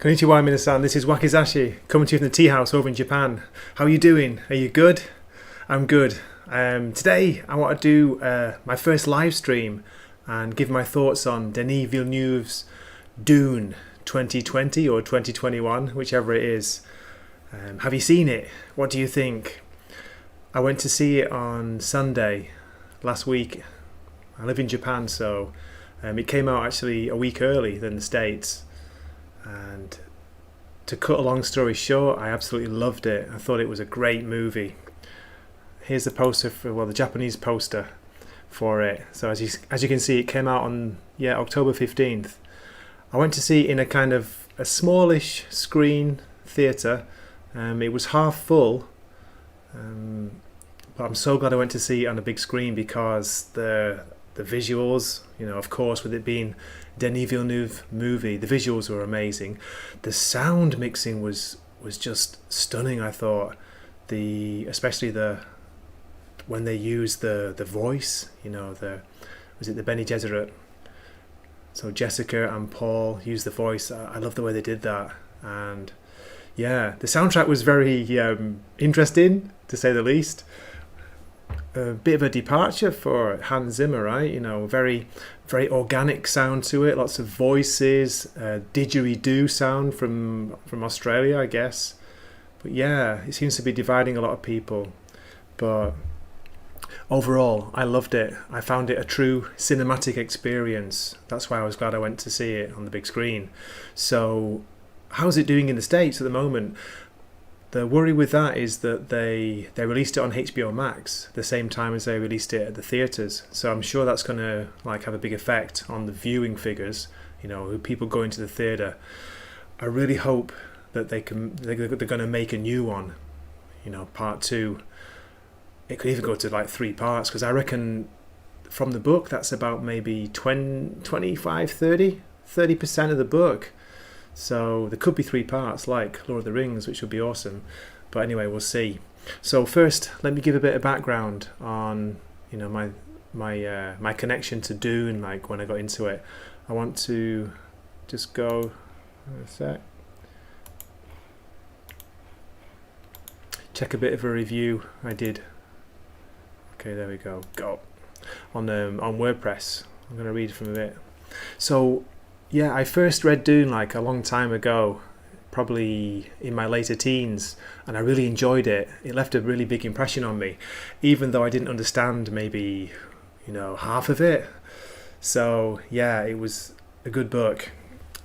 Konnichiwa minasan, this is Wakizashi, coming to you from the tea house over in Japan. How are you doing? Are you good? I'm good. Today I want to do my first live stream and give my thoughts on Denis Villeneuve's Dune 2020 or 2021, whichever it is. Have you seen it? What do you think? I went to see it on Sunday last week. I live in Japan, so it came out actually a week early than the States. And to cut a long story short, I absolutely loved it. I thought it was a great movie. Here's the poster for, the Japanese poster for it. So as you can see, it came out on October 15th. I went to see it in a kind of a smallish screen theatre. It was half full, but I'm so glad I went to see it on a big screen because the visuals, of course, with it being Denis Villeneuve movie, the visuals were amazing. The sound mixing was just stunning. I thought especially when they used the voice, was it the Bene Gesserit? So Jessica and Paul used the voice. I love the way they did that, and yeah, the soundtrack was very interesting, to say the least. A bit of a departure for Hans Zimmer, right? Very, very organic sound to it. Lots of voices, didgeridoo sound from Australia, I guess. But yeah, it seems to be dividing a lot of people. But overall, I loved it. I found it a true cinematic experience. That's why I was glad I went to see it on the big screen. So, how's it doing in the States at the moment? The worry with that is that they released it on HBO Max the same time as they released it at the theatres. So I'm sure that's going to have a big effect on the viewing figures. People going to the theatre. I really hope that they're going to make a new one. Part 2. It could even go to 3 parts, because I reckon from the book that's about maybe 30% of the book. So there could be 3 parts, like Lord of the Rings, which would be awesome. But anyway, we'll see. So first, let me give a bit of background on my connection to Dune, like when I got into it. I want to just go a sec. Check a bit of a review I did. Okay, there we go. Go on WordPress. I'm going to read from a bit. So. Yeah, I first read Dune a long time ago, probably in my later teens, and I really enjoyed it. It left a really big impression on me, even though I didn't understand maybe, half of it. So yeah, it was a good book.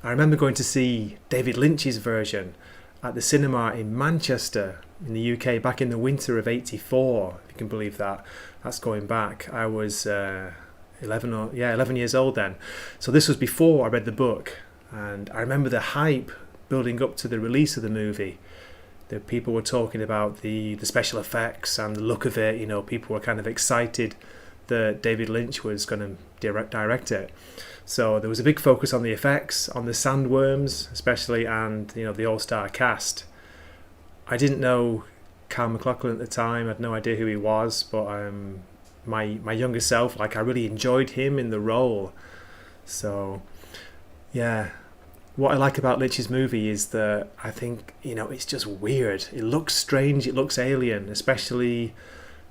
I remember going to see David Lynch's version at the cinema in Manchester in the UK back in the winter of '84, if you can believe that. That's going back. I was 11 years old then. So this was before I read the book, and I remember the hype building up to the release of the movie. The people were talking about the special effects and the look of it. People were kind of excited that David Lynch was going to direct it. So there was a big focus on the effects, on the sandworms especially, and the all-star cast. I didn't know Carl McLachlan at the time. I had no idea who he was, but my younger self, I really enjoyed him in the role. So yeah, what I like about Lynch's movie is that I think it's just weird. It looks strange, it looks alien, especially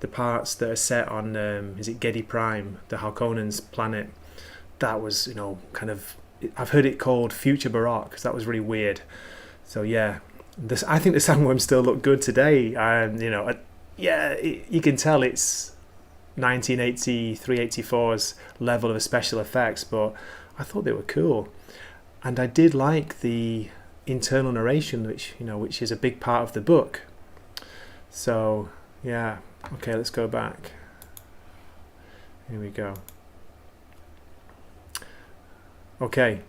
the parts that are set on is it Gedi Prime, the Harkonnens' planet. That was I've heard it called Future Baroque, because that was really weird. So yeah, I think the sandworms still look good today, and you can tell it's 1983-84's level of special effects, but I thought they were cool, and I did like the internal narration, which is a big part of the book. So yeah, okay, let's go back. Here we go. Okay.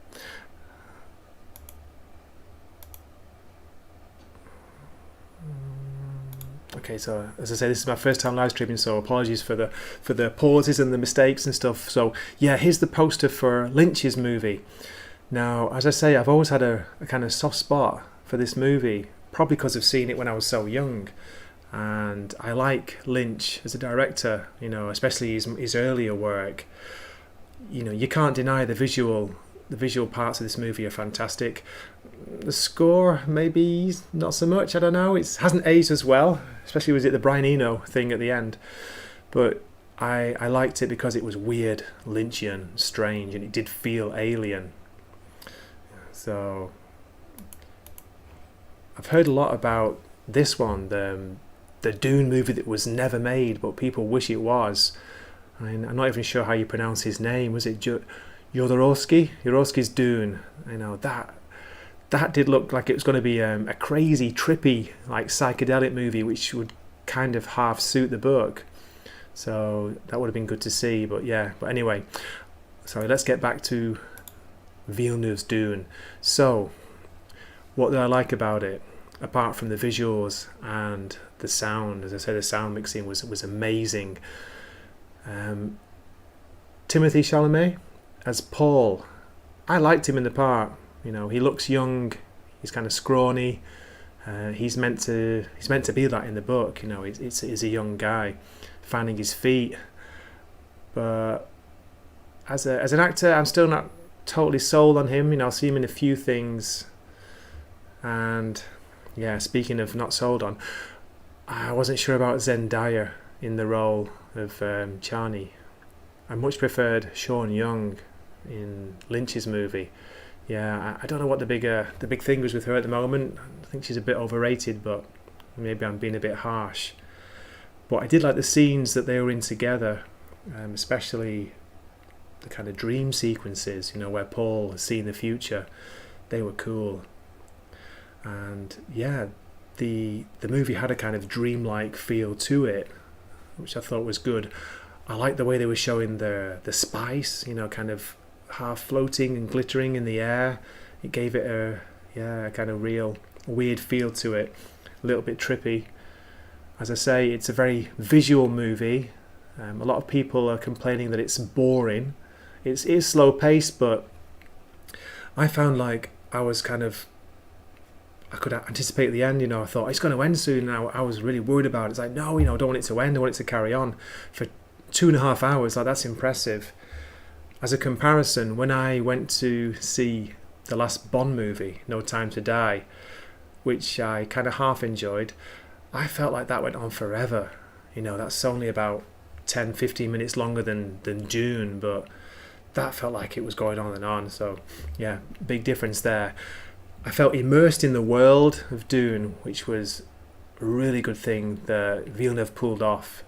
Okay, so as I say, this is my first time live streaming, so apologies for the pauses and the mistakes and stuff. So yeah, here's the poster for Lynch's movie. Now, as I say, I've always had a kind of soft spot for this movie, probably because I've seen it when I was so young. And I like Lynch as a director, especially his earlier work. You can't deny the visual parts of this movie are fantastic. The score, maybe not so much. I don't know. It hasn't aged as well, especially was it the Brian Eno thing at the end. But I liked it because it was weird, Lynchian, strange, and it did feel alien. So I've heard a lot about this one, the Dune movie that was never made, but people wish it was. I mean, I'm not even sure how you pronounce his name. Was it Jodorowsky? Jodorowsky's Dune. You know, that did look like it was going to be a crazy, trippy, like psychedelic movie, which would kind of half suit the book. So that would have been good to see. But yeah, but anyway, sorry, let's get back to Villeneuve's Dune. So, what did I like about it? Apart from the visuals and the sound, as I said, the sound mixing was amazing. Timothée Chalamet as Paul, I liked him in the part. You know, he looks young, he's kind of scrawny. He's meant to be that in the book. You know, he's a young guy finding his feet. But as an actor, I'm still not totally sold on him. You know, I see him in a few things. And yeah, speaking of not sold on, I wasn't sure about Zendaya in the role of Chani. I much preferred Sean Young in Lynch's movie. Yeah, I don't know what the big thing was with her at the moment. I think she's a bit overrated, but maybe I'm being a bit harsh. But I did like the scenes that they were in together, especially the kind of dream sequences, you know, where Paul has seen the future. They were cool. And yeah, the movie had a kind of dreamlike feel to it, which I thought was good. I liked the way they were showing the spice, you know, kind of half floating and glittering in the air. It gave it a kind of real weird feel to it, a little bit trippy. As I say, it's a very visual movie. A lot of people are complaining that it's boring. It is slow paced, but I found like I could anticipate the end. You know, I thought it's going to end soon. And I was really worried about it. It's like, no, you know, I don't want it to end. I want it to carry on for 2.5 hours. Like, that's impressive. As a comparison, when I went to see the last Bond movie, No Time to Die, which I kind of half enjoyed, I felt like that went on forever. You know, that's only about 10-15 minutes longer than Dune, but that felt like it was going on and on. So yeah, big difference there. I felt immersed in the world of Dune, which was a really good thing that Villeneuve pulled off.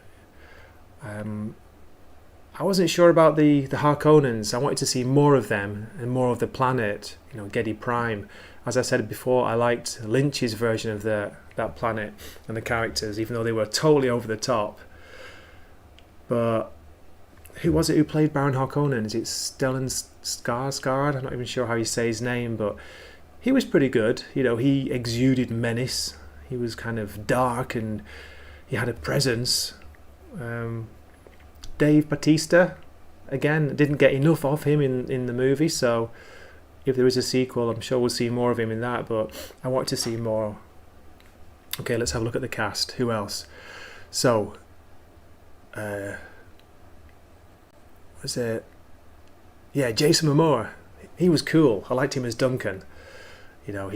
I wasn't sure about the Harkonnens. I wanted to see more of them and more of the planet, you know, Gedi Prime. As I said before, I liked Lynch's version of that planet and the characters, even though they were totally over the top. But who was it who played Baron Harkonnen? Is it Stellan Skarsgård? I'm not even sure how you say his name, but he was pretty good. You know, he exuded menace. He was kind of dark and he had a presence. Dave Bautista, again, didn't get enough of him in the movie, so if there is a sequel, I'm sure we'll see more of him in that, but I want to see more. Okay, let's have a look at the cast. Who else? So, was it? Yeah, Jason Momoa. He was cool. I liked him as Duncan. You know,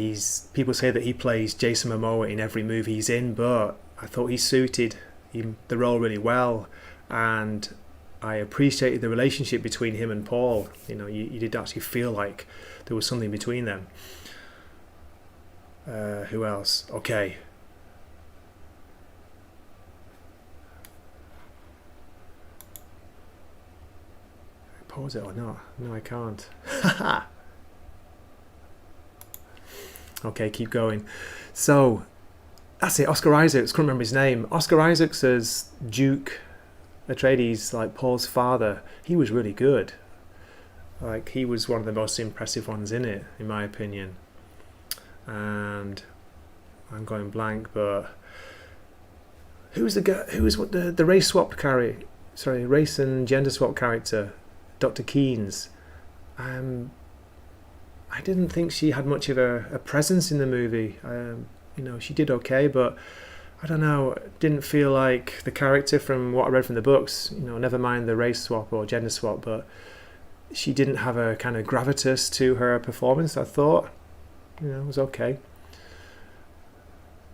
people say that he plays Jason Momoa in every movie he's in, but I thought he suited the role really well, and I appreciated the relationship between him and Paul. You know, you did actually feel like there was something between them. Who else? Okay. Pause it or not? No, I can't. Okay, keep going. So, that's it. Oscar Isaacs. Couldn't remember his name. Oscar Isaacs as Duke Atreides, like Paul's father. He was really good. Like, he was one of the most impressive ones in it, in my opinion. And I'm going blank, but who was the guy? Who was the race swapped character? Sorry, race and gender swap character, Dr. Keynes. I didn't think she had much of a presence in the movie. You know, she did okay, but I don't know, didn't feel like the character from what I read from the books, you know, never mind the race swap or gender swap, but she didn't have a kind of gravitas to her performance, I thought. it was okay.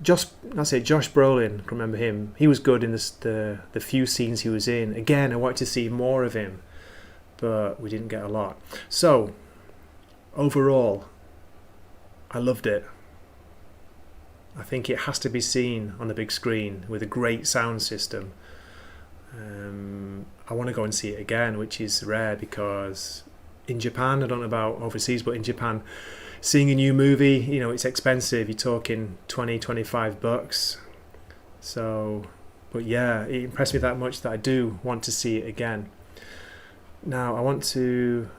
Josh Brolin, remember him? He was good in the few scenes he was in. Again, I wanted to see more of him, but we didn't get a lot. So, overall, I loved it. I think it has to be seen on the big screen with a great sound system. I want to go and see it again, which is rare because in Japan, I don't know about overseas, but in Japan, seeing a new movie, it's expensive. You're talking $20-25. So, but yeah, it impressed me that much that I do want to see it again. Now, I want to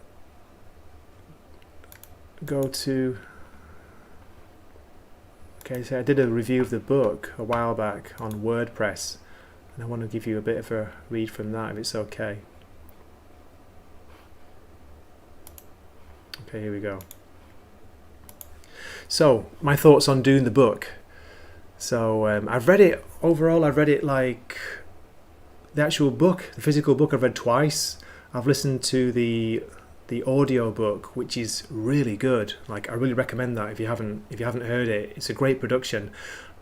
go to... Okay, so I did a review of the book a while back on WordPress, and I want to give you a bit of a read from that, if it's okay. Okay, here we go. So, my thoughts on Dune the book. So, I've read it, overall I've read it like the actual book, the physical book I've read twice. I've listened to the audio book, which is really good. Like, I really recommend that if you haven't heard it. It's a great production.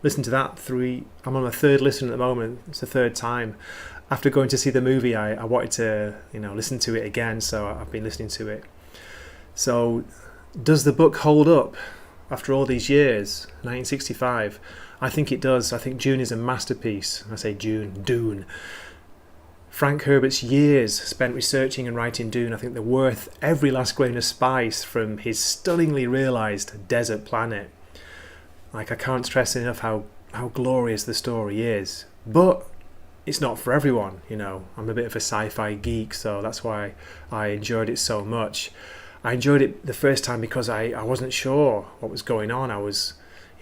Listen to that I'm on my third listen at the moment. It's the third time. After going to see the movie, I wanted to listen to it again, so I've been listening to it. So, does the book hold up after all these years? 1965. I think it does. I think Dune is a masterpiece. I say Dune. Frank Herbert's years spent researching and writing Dune, I think they're worth every last grain of spice from his stunningly realised desert planet. Like, I can't stress enough how glorious the story is. But it's not for everyone, I'm a bit of a sci-fi geek, so that's why I enjoyed it so much. I enjoyed it the first time because I wasn't sure what was going on. I was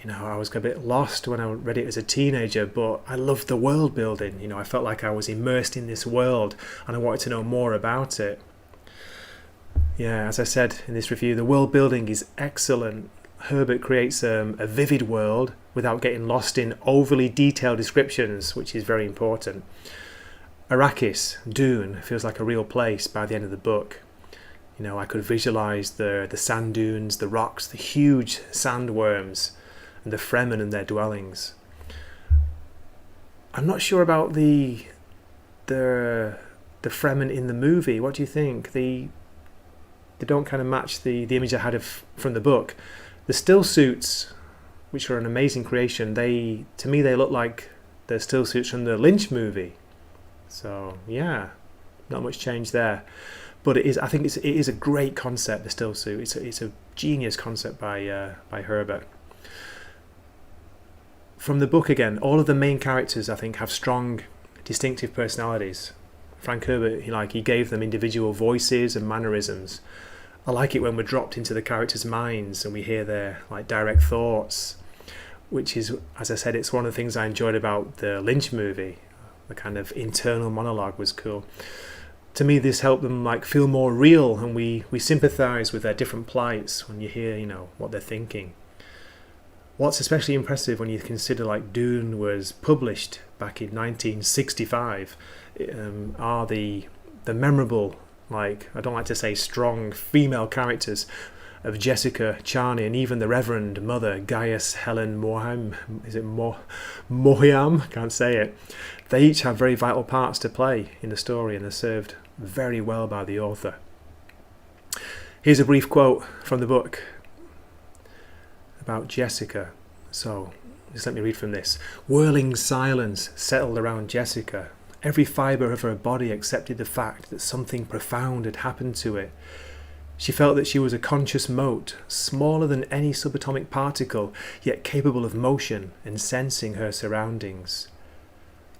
a bit lost when I read it as a teenager, but I loved the world building. I felt like I was immersed in this world and I wanted to know more about it. Yeah, as I said in this review, the world building is excellent. Herbert creates a vivid world without getting lost in overly detailed descriptions, which is very important. Arrakis, Dune, feels like a real place by the end of the book. I could visualise the sand dunes, the rocks, the huge sandworms, and the Fremen and their dwellings. I'm not sure about the Fremen in the movie. What do you think? They don't kind of match the image I had from the book. The still suits, which are an amazing creation, to me they look like the still suits from the Lynch movie. So yeah, not much change there. But I think it is a great concept, the still suit. It's a genius concept by Herbert. From the book again, all of the main characters I think have strong, distinctive personalities. Frank Herbert, he gave them individual voices and mannerisms. I like it when we're dropped into the characters' minds and we hear their direct thoughts, which is, as I said, it's one of the things I enjoyed about the Lynch movie. The kind of internal monologue was cool. To me, this helped them feel more real, and we sympathise with their different plights when you hear, what they're thinking. What's especially impressive when you consider Dune was published back in 1965 are the memorable, I don't like to say strong female characters of Jessica, Charney, and even the Reverend Mother Gaius Helen Moham. Is it Moham? Can't say it. They each have very vital parts to play in the story, and they're served very well by the author. Here's a brief quote from the book about Jessica. So, just let me read from this. Whirling silence settled around Jessica. Every fibre of her body accepted the fact that something profound had happened to it. She felt that she was a conscious mote, smaller than any subatomic particle, yet capable of motion and sensing her surroundings.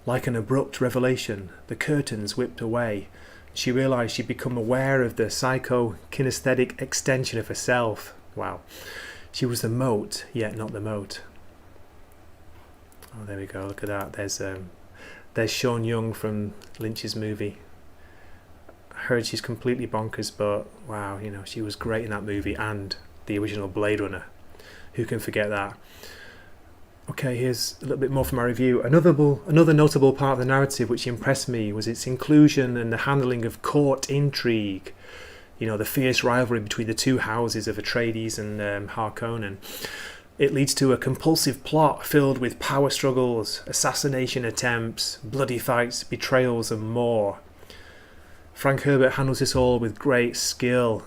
Like an abrupt revelation, the curtains whipped away. She realised she'd become aware of the psycho-kinesthetic extension of herself. Wow. She was the mote, yet not the mote. Oh, there we go. Look at that. There's Sean Young from Lynch's movie. I heard she's completely bonkers, but wow, she was great in that movie and the original Blade Runner. Who can forget that? Okay, here's a little bit more from my review. Another notable part of the narrative which impressed me was its inclusion and the handling of court intrigue. You know, the fierce rivalry between the two houses of Atreides and Harkonnen. It leads to a compulsive plot filled with power struggles, assassination attempts, bloody fights, betrayals and more. Frank Herbert handles this all with great skill,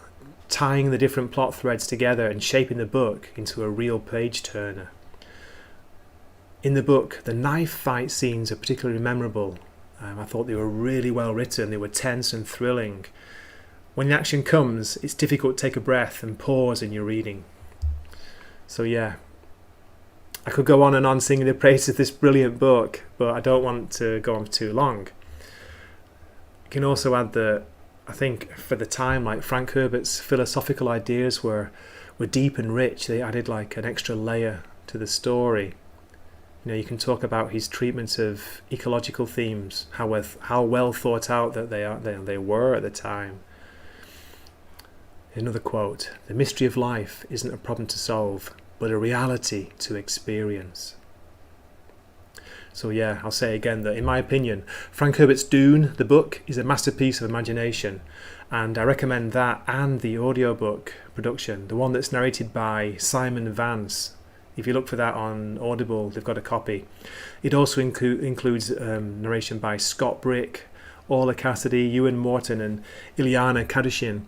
tying the different plot threads together and shaping the book into a real page-turner. In the book, the knife fight scenes are particularly memorable. I thought they were really well written, they were tense and thrilling. When the action comes, it's difficult to take a breath and pause in your reading. So yeah, I could go on and on singing the praise of this brilliant book, but I don't want to go on for too long. You can also add that I think for the time, like Frank Herbert's philosophical ideas were deep and rich. They added like an extra layer to the story. You know, you can talk about his treatment of ecological themes, how well thought out that they were at the time. Another quote: "The mystery of life isn't a problem to solve, but a reality to experience." So yeah, I'll say again that in my opinion, Frank Herbert's Dune, the book, is a masterpiece of imagination, and I recommend that and the audiobook production, the one that's narrated by Simon Vance. If you look for that on Audible, they've got a copy. It also includes narration by Scott Brick, Orla Cassidy, Ewan Morton and Ileana Kadushin.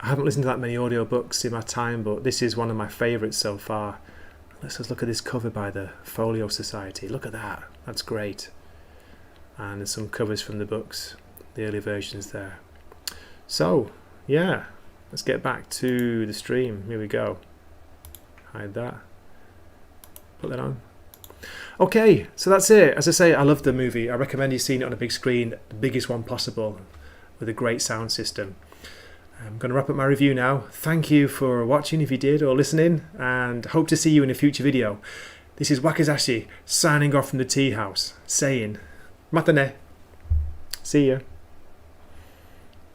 I haven't listened to that many audiobooks in my time, but this is one of my favourites so far. Let's just look at this cover by the Folio Society. Look at that. That's great. And there's some covers from the books, the early versions there. So, yeah, let's get back to the stream. Here we go. Hide that. Put that on. Okay, so that's it. As I say, I love the movie. I recommend you seeing it on a big screen, the biggest one possible, with a great sound system. I'm going to wrap up my review now. Thank you for watching if you did, or listening, and hope to see you in a future video. This is Wakazashi signing off from the tea house, saying Matane. See ya.